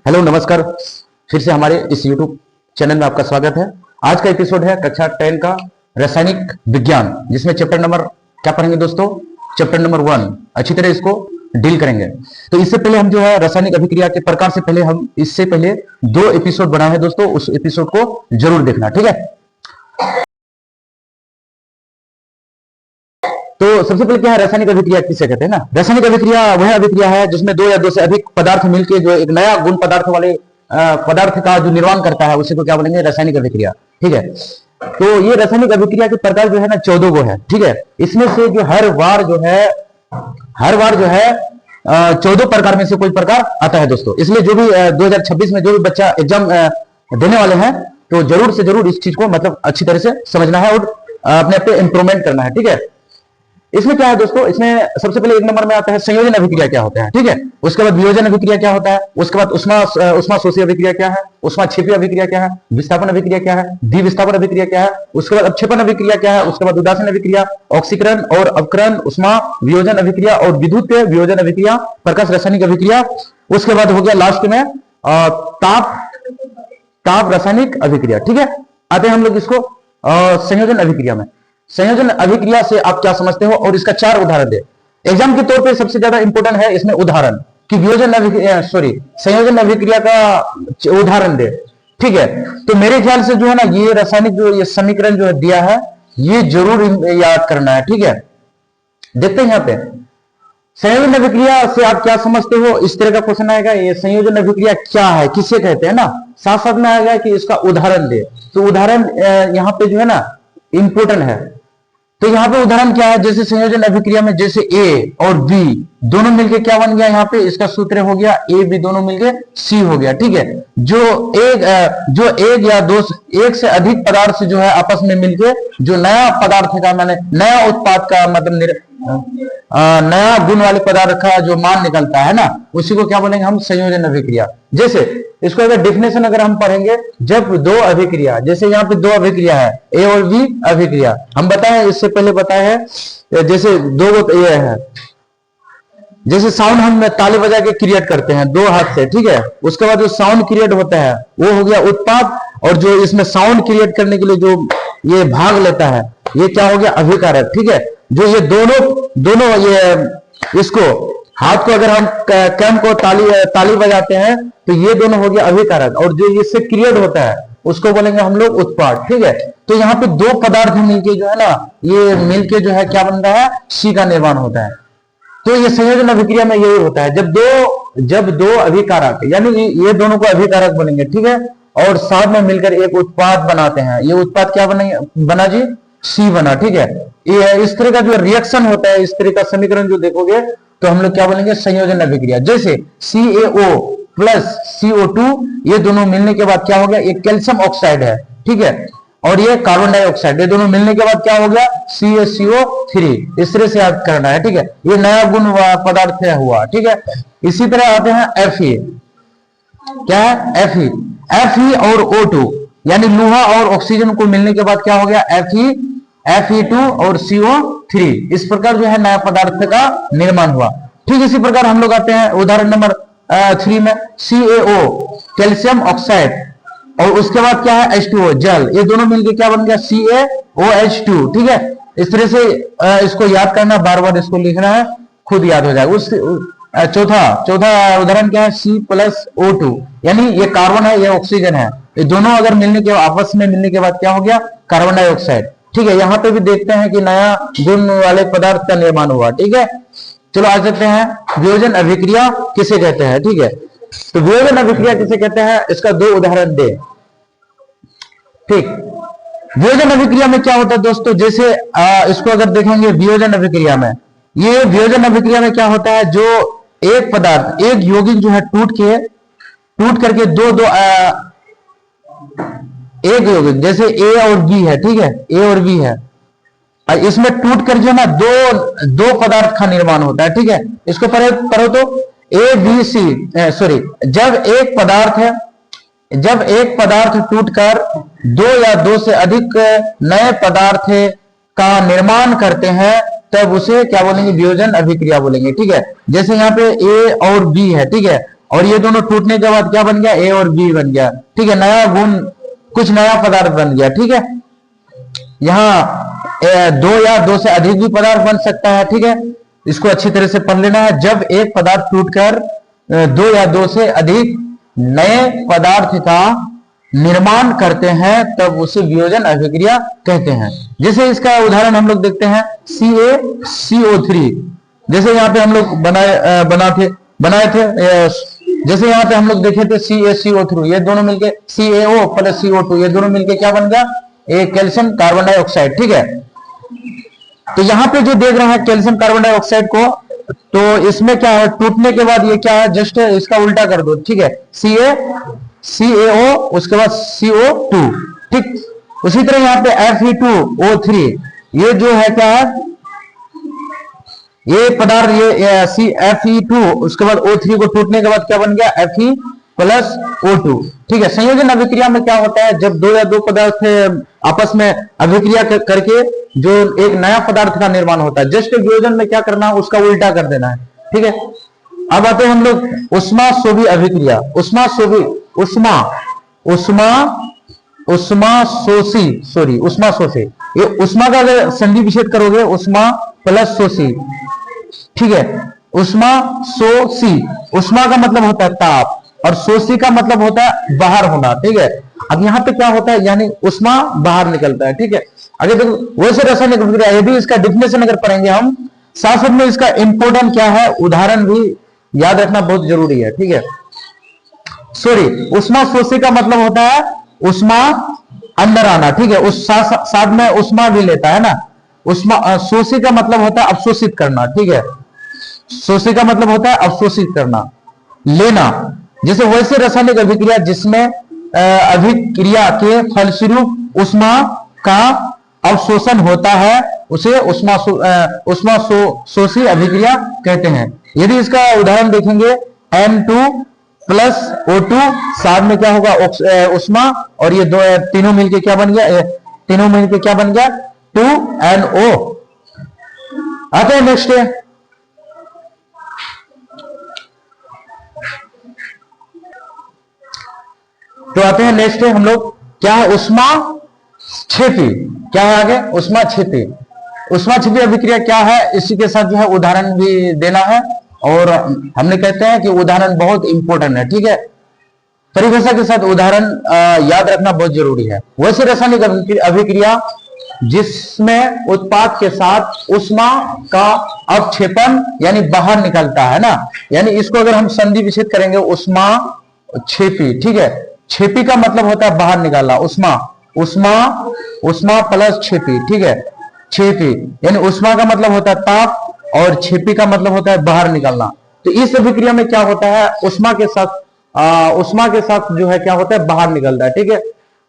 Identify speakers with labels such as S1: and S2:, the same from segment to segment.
S1: Hello, नमस्कार। फिर से हमारे इस YouTube चैनल में आपका स्वागत है। आज का एपिसोड है कक्षा 10 का रासायनिक विज्ञान, जिसमें चैप्टर नंबर क्या पढ़ेंगे दोस्तों? चैप्टर नंबर 1 अच्छी तरह इसको डील करेंगे। तो इससे पहले हम जो है रासायनिक अभिक्रिया के प्रकार से पहले हम इससे पहले 2 एपिसोड बनाए हैं दोस्तों, उस एपिसोड को जरूर देखना, ठीक है। तो सबसे पहले क्या है, रासायनिक अभिक्रिया किसे कहते हैं ना? रासायनिक अभिक्रिया वह अभिक्रिया है जिसमें 2 या 2 से अधिक पदार्थ मिलकर जो एक नया गुण पदार्थ वाले पदार्थ का जो निर्माण करता है, उसी को क्या बोलेंगे? रासायनिक अभिक्रिया, ठीक है। तो ये रासायनिक अभिक्रिया के प्रकार जो है ना 14 गो है, ठीक है। इसमें से जो हर बार जो है 14 प्रकार में से कोई प्रकार आता है दोस्तों। इसलिए जो भी 2026 में जो भी बच्चा एग्जाम देने वाले हैं, तो जरूर से जरूर इस चीज को मतलब अच्छी तरह से समझना है और अपने पे इंप्रूवमेंट करना है, ठीक है। इसमें क्या है दोस्तों, इसमें सबसे पहले 1 नंबर में आता है संयोजन अभिक्रिया क्या होता है, ठीक है। उसके बाद वियोजन अभिक्रिया क्या होता है, उसके बाद उष्मा शोषी अभिक्रिया क्या है, उष्माक्षेपी अभिक्रिया क्या है, विस्थापन अभिक्रिया क्या है, द्विविस्थापन अभिक्रिया क्या है, उसके बाद अपक्षेपण अभिक्रिया क्या है, उसके बाद उदासीन अभिक्रिया, ऑक्सीकरण और अपकरण, उष्मा वियोजन अभिक्रिया और विद्युत वियोजन अभिक्रिया, प्रकाश रासायनिक अभिक्रिया। उसके बाद हो गया लास्ट में ताप रासायनिक अभिक्रिया, ठीक है। आते हैं हम लोग इसको संयोजन अभिक्रिया में। संयोजन अभिक्रिया से आप क्या समझते हो और इसका 4 उदाहरण दे। एग्जाम के तौर पे सबसे ज्यादा इंपॉर्टेंट है इसमें उदाहरण कि संयोजन अभिक्रिया का उदाहरण दे, ठीक है। तो मेरे ख्याल से जो है ना, ये रासायनिक जो ये समीकरण जो दिया है, ये जरूर याद करना है, ठीक है। देखते हैं यहाँ पे संयोजन अभिक्रिया से आप क्या समझते हो, इस तरह का क्वेश्चन आएगा। ये संयोजन अभिक्रिया क्या है, किसे कहते हैं ना, साथ साथ में आएगा कि इसका उदाहरण दे। तो उदाहरण यहाँ पे जो है ना इंपॉर्टेंट है। तो यहाँ पे उदाहरण क्या है, जैसे संयोजन अभिक्रिया में जैसे ए और बी दोनों मिलके क्या बन गया, यहाँ पे इसका सूत्र हो गया ए बी दोनों मिलके सी हो गया, ठीक है। जो एक या दो एक से अधिक पदार्थ जो है आपस में मिलके जो नया पदार्थ का माने नया उत्पाद का मतलब नया गुण वाले पदार्थ का जो मान निकलता है ना, उसी को क्या बोलेंगे हम? संयोजन अभिक्रिया। जैसे इसको अगर डेफिनेशन अगर हम पढ़ेंगे, जब 2 अभिक्रिया, जैसे यहाँ पे 2 अभिक्रिया है ए और बी अभिक्रिया, हम बताए इससे पहले बताए हैं, जैसे 2 ये है, जैसे साउंड हम ताली बजा के क्रिएट करते हैं 2 हाथ से, ठीक है। उसके बाद जो साउंड क्रिएट होता है वो हो गया उत्पाद, और जो इसमें साउंड क्रिएट करने के लिए जो ये भाग लेता है, ये क्या हो गया? अभिकारक, ठीक है। जो ये दोनों ये इसको हाथ को अगर हम कैम को ताली बजाते हैं, तो ये दोनों हो गया अभिकारक, और जो इससे क्रिएट होता है उसको बोलेंगे हम लोग उत्पाद, ठीक है। तो यहाँ पे 2 पदार्थ मिलके जो है ना, ये मिलके जो है क्या बन रहा है? सी का निर्माण होता है। तो ये संयोजन अभिक्रिया में यही होता है, जब दो अभिकारक, यानी ये दोनों को अभिकारक बनेंगे, ठीक है, और साथ में मिलकर एक उत्पाद बनाते हैं। ये उत्पाद क्या बना जी? सी बना, ठीक है। ये इस तरह का जो रिएक्शन होता है, इस तरह का समीकरण जो देखोगे तो हम लोग क्या बोलेंगे? संयोजन अभिक्रिया। जैसे CaO प्लस CO2, ये दोनों मिलने के बाद क्या हो गया? एक कैल्शियम ऑक्साइड है, ठीक है, और ये कार्बन डाइऑक्साइड, ये दोनों मिलने के बाद क्या हो गया? CaCO3। इस तरह से याद करना है, ठीक है। ये नया गुण पदार्थ हुआ, ठीक है। इसी तरह आते हैं Fe। क्या है? Fe और O2, यानी लोहा और ऑक्सीजन को मिलने के बाद क्या हो गया? Fe2 और CO3। इस प्रकार जो है नया पदार्थ का निर्माण हुआ। ठीक इसी प्रकार हम लोग आते हैं उदाहरण नंबर 3 में, CaO कैल्शियम ऑक्साइड, और उसके बाद क्या है? H2O जल, ये दोनों मिलके क्या बन गया? CaOH2, ठीक है। इस तरह से इसको याद करना, बार बार इसको लिखना है, खुद याद हो जाएगा। उस चौथा उदाहरण क्या है? C+O2, यानी ये कार्बन है, ये ऑक्सीजन है, ये दोनों अगर मिलने के आपस में मिलने के बाद क्या हो गया? कार्बन डाइऑक्साइड, ठीक है। यहाँ पे भी देखते हैं कि नया गुण वाले पदार्थ का निर्माण हुआ, ठीक है। चलो आ जाते हैं वियोजन अभिक्रिया किसे कहते हैं, ठीक है। तो वियोजन अभिक्रिया किसे कहते हैं, इसका 2 उदाहरण दे, ठीक। वियोजन अभिक्रिया में क्या होता है दोस्तों, जैसे इसको अगर देखेंगे वियोजन अभिक्रिया में, ये वियोजन अभिक्रिया में क्या होता है, जो एक पदार्थ, एक यौगिक जो है टूट करके एक यौगिक, जैसे ए और बी है, ठीक है, ए और बी है, इसमें टूट कर जो ना दो पदार्थ का निर्माण होता है, ठीक है। इसको पढ़ो तो जब एक पदार्थ टूटकर 2 या 2 से अधिक नए पदार्थ का निर्माण करते हैं, तब उसे क्या बोलेंगे, वियोजन अभिक्रिया बोलेंगे। ठीक है, जैसे यहाँ पे ए और बी है, ठीक है, और ये दोनों टूटने के बाद क्या बन गया, ए और बी बन गया। ठीक है, नया गुण, कुछ नया पदार्थ बन गया। ठीक है, यहाँ दो या दो से अधिक भी पदार्थ बन सकता है। ठीक है, इसको अच्छी तरह से पढ़ लेना है। जब एक पदार्थ टूटकर दो या दो से अधिक नए पदार्थ का निर्माण करते हैं तब उसे वियोजन अभिक्रिया कहते हैं। जैसे इसका उदाहरण हम लोग देखते हैं CaCO3। जैसे यहाँ पे हम लोग बनाए थे जैसे यहाँ पे हम लोग देखे थे CaCO3, ये दोनों मिलके CaO प्लस CO2, ये दोनों मिलके क्या बन गया, एक कैल्शियम कार्बन डाइऑक्साइड। ठीक है, तो यहाँ पे जो देख रहे हैं कैल्शियम कार्बन डाइऑक्साइड को, तो इसमें क्या है, टूटने के बाद ये क्या है, जस्ट इसका उल्टा कर दो। ठीक है, CaO उसके बाद CO2। ठीक, उसी तरह यहाँ पे Fe2O3, ये जो है क्या है, ये पदार्थ, ये Fe2 उसके बाद O3 को टूटने के बाद क्या बन गया, Fe प्लस O2। ठीक है, संयोजन अभिक्रिया में क्या होता है, जब दो या दो पदार्थ आपस में अभिक्रिया करके जो एक नया पदार्थ का निर्माण होता है, जस्ट वियोजन में क्या करना है, उसका उल्टा कर देना है। ठीक है, अब आते हैं हम लोग उष्मा शोभी अभिक्रिया। उष्मा शोषी, ये उष्मा का अगर संधि विच्छेद करोगे, उष्मा प्लस शोषी। ठीक है, उष्मा शोषी, उष्मा का मतलब होता है ताप और शोषी का मतलब होता है बाहर होना। ठीक है, अब यहाँ पे क्या होता है, यानी उष्मा बाहर निकलता है। ठीक है, अगर देखो वैसे रासायनिक अभिक्रिया, यदि इसका डिफिनेशन अगर पढ़ेंगे हम, साथ साथ में इसका इंपोर्टेंट क्या है, उदाहरण भी याद रखना बहुत जरूरी है। ठीक है, उष्मा शोषी का मतलब होता है उष्मा अंदर आना। ठीक है, उस साथ में उष्मा भी लेता है ना। उष्मा शोषी का मतलब होता है अवशोषित करना। ठीक है, शोषी का मतलब होता है अवशोषित करना, लेना। जैसे वैसे रासायनिक अभिक्रिया जिसमें अभिक्रिया के फलस्वरूप उष्मा का अवशोषण होता है, उसे उष्मा शोषी अभिक्रिया कहते हैं। यदि इसका उदाहरण देखेंगे, N2 प्लस O2, साथ में क्या होगा, उष्मा, और ये दो तीनों मिलके क्या बन गया, 2NO। आते हैं नेक्स्ट, तो आते हैं नेक्स्ट हम लोग, क्या है, उष्मा क्षेपी। क्या है आगे, उष्मा क्षेपी। उष्मा क्षेपी अभिक्रिया क्या है, इसी के साथ जो है उदाहरण भी देना है, और हमने कहते हैं कि उदाहरण बहुत इंपॉर्टेंट है। ठीक है, परिभाषा के साथ उदाहरण याद रखना बहुत जरूरी है। वैसे रासायनिक अभिक्रिया जिसमें उत्पाद के साथ उष्मा का अवक्षेपण यानी बाहर निकलता है ना, यानी इसको अगर हम संधि विच्छेद करेंगे, उष्मा क्षेपी। ठीक है, क्षेपी का मतलब होता है बाहर निकालना, उष्मा प्लस क्षेपी। ठीक है, क्षेपी यानी उष्मा का मतलब होता है ताप और क्षेपी का मतलब होता है बाहर निकलना। तो इस अभिक्रिया में क्या होता है, उष्मा के साथ जो है क्या होता है, बाहर निकलता है। ठीक है,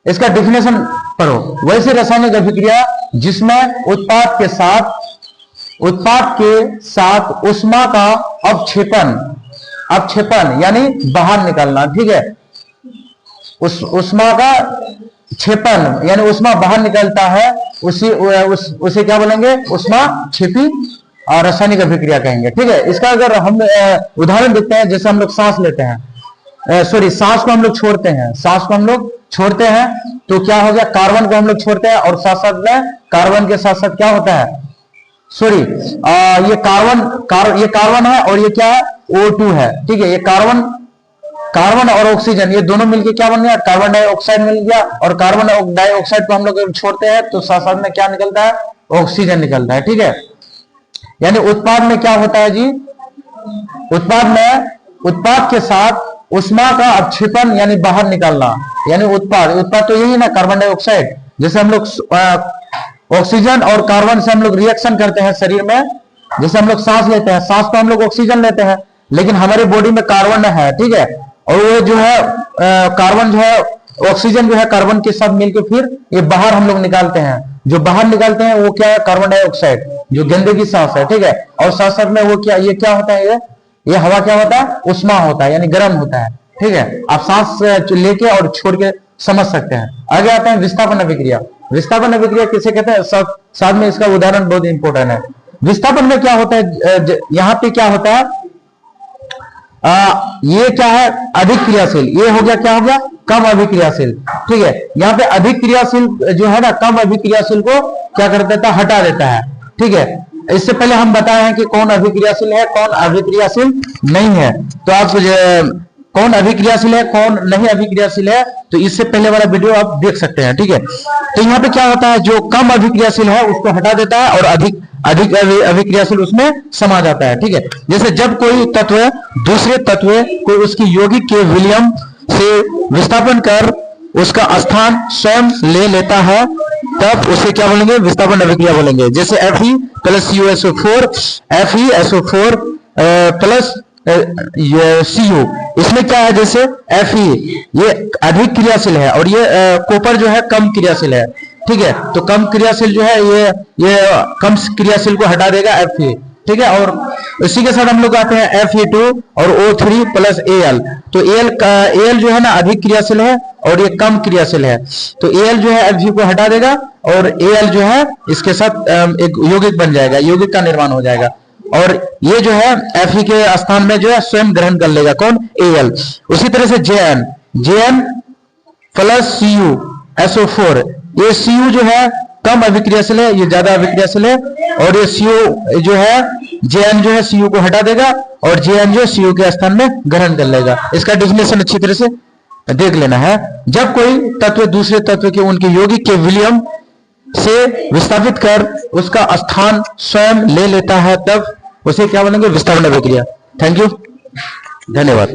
S1: इसका डेफिनेशन पढ़ो। वैसे रासायनिक अभिक्रिया जिसमें उत्पाद के साथ उष्मा का अवक्षेपण यानी बाहर निकलना। ठीक है, उष्मा का क्षेपण यानी उष्मा बाहर निकलता है, उसे क्या बोलेंगे, उष्मा क्षेपी और रासायनिक अभिक्रिया कहेंगे। ठीक है, इसका अगर हम उदाहरण देखते हैं, जैसे हम लोग सांस लेते हैं, सांस को हम लोग छोड़ते हैं, तो क्या हो गया, कार्बन को हम लोग छोड़ते हैं, और साथ साथ में कार्बन के साथ साथ क्या होता है, ये कार्बन है, और ये क्या है, O2 है। ठीक है, ये कार्बन और ऑक्सीजन, ये दोनों मिलके क्या बन गया, कार्बन डाइऑक्साइड मिल गया, और कार्बन डाइऑक्साइड को हम लोग छोड़ते हैं तो साथ साथ में क्या निकलता है, ऑक्सीजन निकलता है। ठीक है, यानी उत्पाद में क्या होता है जी, उत्पाद के साथ उष्मा का अवक्षेपण यानी बाहर निकालना, यानी उत्पाद तो यही ना, कार्बन डाइऑक्साइड। जैसे हम लोग ऑक्सीजन और कार्बन से हम लोग रिएक्शन करते हैं शरीर में, जैसे हम लोग सांस लेते हैं, सांस को हम लोग ऑक्सीजन लेते हैं, लेकिन हमारी बॉडी में कार्बन है। ठीक है, और वो जो है कार्बन जो है, ऑक्सीजन जो है कार्बन के साथ मिलकर फिर ये बाहर हम लोग निकालते हैं। जो बाहर निकालते हैं वो क्या है, कार्बन डाइऑक्साइड, जो गंदे की सांस है। ठीक है, और साथ साथ में वो क्या, ये क्या होता है, ये हवा क्या होता है, उष्मा होता है, यानी गर्म होता है। ठीक है, आप सांस लेके और छोड़ के समझ सकते हैं। आगे आते हैं विस्थापन अभिक्रिया। विस्थापन अभिक्रिया किसे कहते हैं, साथ में इसका उदाहरण बहुत इंपॉर्टेंट है। विस्थापन में क्या होता है, यहां पे क्या होता है, ये क्या है, अधिक क्रियाशील, ये हो गया, क्या हो गया, कम अभिक्रियाशील। ठीक है, यहाँ पे अधिक क्रियाशील जो है ना, कम अभिक्रियाशील को क्या कर देता है, हटा देता है। ठीक है, इससे पहले हम बताए हैं कि कौन अभिक्रियाशील है, कौन अभिक्रियाशील नहीं है। तो आप कौन अभिक्रियाशील है, कौन नहीं अभिक्रियाशील है, तो इससे पहले वाला वीडियो आप देख सकते हैं। ठीक है, तो यहाँ पे क्या होता है, जो कम अभिक्रियाशील है उसको हटा देता है और अधिक अभिक्रियाशील उसमें समा जाता है। ठीक है, जैसे जब कोई तत्व दूसरे तत्व को उसकी यौगिक के विलयन से विस्थापन कर उसका स्थान स्वयं ले लेता है, तब उसे क्या बोलेंगे, विस्थापन अभिक्रिया बोलेंगे। जैसे Fe plus CuSO4, FeSO4 plus Cu, इसमें क्या है, जैसे Fe ये अधिक क्रियाशील है और ये कॉपर जो है कम क्रियाशील है। ठीक है, तो कम क्रियाशील जो है ये कम क्रियाशील को हटा देगा Fe। ठीक है, और इसी के साथ हम लोग आते हैं Fe2 और O3 प्लस Al। तो Al जो है ना अधिक क्रियाशील है और ये कम क्रियाशील है, तो Al जो है Fe को हटा देगा और Al जो है इसके साथ एक यौगिक बन जाएगा, यौगिक का निर्माण हो जाएगा। और ये जो है Fe के स्थान में जो है स्वयं ग्रहण कर लेगा, कौन, Al। उसी तरह से Jn प्लस CuSO4, ये Cu जो है कम अभिक्रियाशील है, ये ज्यादा अभिक्रियाशील है, और ये Cu जो है Jn जो है Cu को हटा देगा और Jn जो Cu के स्थान में ग्रहण कर लेगा। इसका डेफिनेशन अच्छी तरह से देख लेना है। जब कोई तत्व दूसरे तत्व के उनके यौगिक के विलयन से विस्थापित कर उसका स्थान स्वयं ले लेता है, तब उसे क्या बोलेंगे, विस्थापन अभिक्रिया। थैंक यू, धन्यवाद।